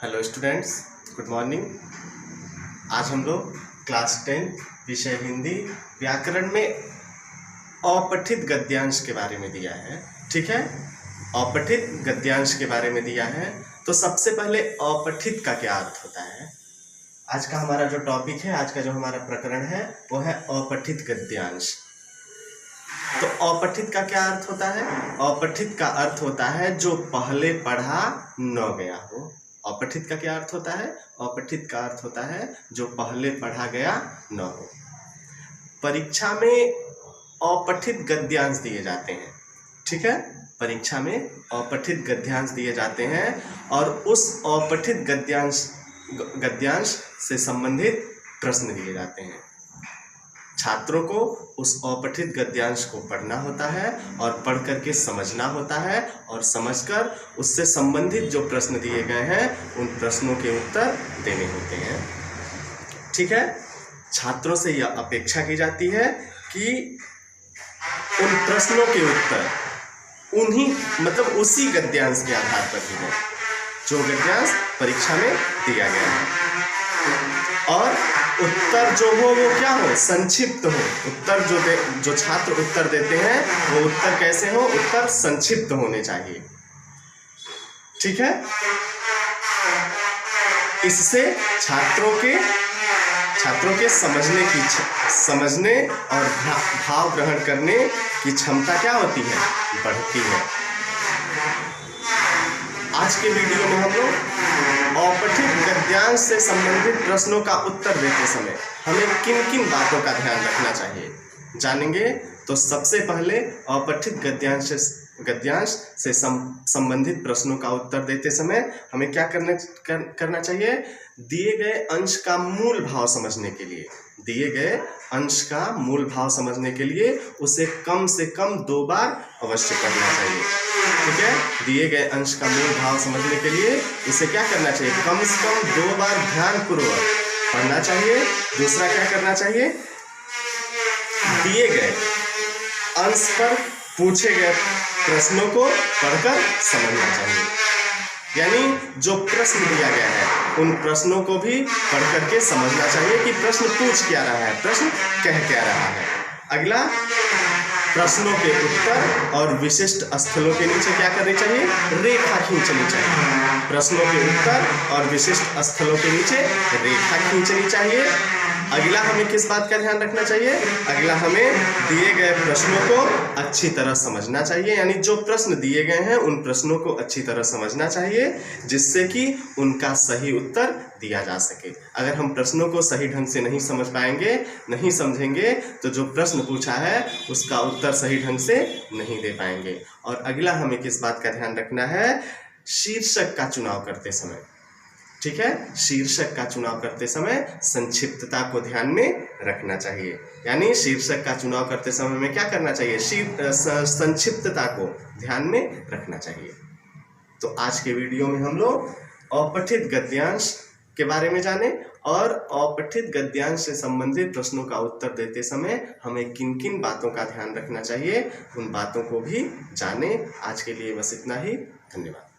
Hello students, good morning. आज हम लोग क्लास 10 विषय हिंदी व्याकरण में अपठित गद्यांश के बारे में दिया है। ठीक है, अपठित गद्यांश के बारे में दिया है। तो सबसे पहले अपठित का क्या अर्थ होता है। आज का हमारा जो टॉपिक है, आज का जो हमारा प्रकरण है वो है अपठित गद्यांश। तो अपठित का क्या अर्थ होता है। अपठित का अर्थ होता है जो पहले पढ़ा न गया हो। अपठित का क्या अर्थ होता है। अपठित का अर्थ होता है जो पहले पढ़ा गया न हो। परीक्षा में अपठित गद्यांश दिए जाते हैं। ठीक है, परीक्षा में अपठित गद्यांश दिए जाते हैं और उस अपठित गद्यांश से संबंधित प्रश्न दिए जाते हैं। छात्रों को उस अपठित गद्यांश को पढ़ना होता है और पढ़ करके समझना होता है और समझकर उससे संबंधित जो प्रश्न दिए गए हैं उन प्रश्नों के उत्तर देने होते हैं। ठीक है, छात्रों से यह अपेक्षा की जाती है कि उन प्रश्नों के उत्तर उसी गद्यांश के आधार पर दिए जो गद्यांश परीक्षा में दिया गया है और उत्तर जो हो वो क्या हो, संक्षिप्त हो। उत्तर जो छात्र उत्तर देते हैं वो उत्तर कैसे हो, उत्तर संक्षिप्त होने चाहिए। ठीक है, इससे छात्रों के समझने और भाव ग्रहण करने की क्षमता क्या होती है, बढ़ती है। आज के वीडियो में हम लोग अपठित गद्यांश से संबंधित प्रश्नों का उत्तर देते समय हमें किन किन बातों का ध्यान रखना चाहिए जानेंगे। तो सबसे पहले अपठित गद्यांश से संबंधित प्रश्नों का उत्तर देते समय हमें क्या करना चाहिए। दिए गए अंश का मूल भाव समझने के लिए उसे कम से कम 2 बार अवश्य पढ़ना चाहिए। ठीक है, दिए गए अंश का मूल भाव समझने के लिए उसे क्या करना चाहिए, कम से कम 2 बार ध्यानपूर्वक पढ़ना चाहिए। दूसरा क्या करना चाहिए, दिए गए अंश पर पूछे गए प्रश्नों को पढ़कर समझना चाहिए। यानी जो प्रश्न दिया गया है उन प्रश्नों को भी पढ़ करके समझना चाहिए कि प्रश्न पूछ क्या रहा है, प्रश्न कह क्या रहा है। अगला, प्रश्नों के उत्तर और विशिष्ट स्थलों के नीचे क्या करनी चाहिए, रेखा खींचनी चाहिए। प्रश्नों के उत्तर और विशिष्ट स्थलों के नीचे रेखा खींचनी चाहिए। अगला, हमें किस बात का ध्यान रखना चाहिए। अगला, हमें दिए गए प्रश्नों को अच्छी तरह समझना चाहिए। यानी जो प्रश्न दिए गए हैं उन प्रश्नों को अच्छी तरह समझना चाहिए जिससे कि उनका सही उत्तर दिया जा सके। अगर हम प्रश्नों को सही ढंग से नहीं समझ पाएंगे, नहीं समझेंगे, तो जो प्रश्न पूछा है उसका उत्तर सही ढंग से नहीं दे पाएंगे। और अगला, हमें किस बात का ध्यान रखना है, शीर्षक का चुनाव करते समय। ठीक है, शीर्षक का चुनाव करते समय संक्षिप्तता को ध्यान में रखना चाहिए। यानी शीर्षक का चुनाव करते समय हमें क्या करना चाहिए, संक्षिप्तता को ध्यान में रखना चाहिए। तो आज के वीडियो में हम लोग अपठित गद्यांश के बारे में जाने और अपठित गद्यांश से संबंधित प्रश्नों का उत्तर देते समय हमें किन किन बातों का ध्यान रखना चाहिए उन बातों को भी जाने। आज के लिए बस इतना ही। धन्यवाद।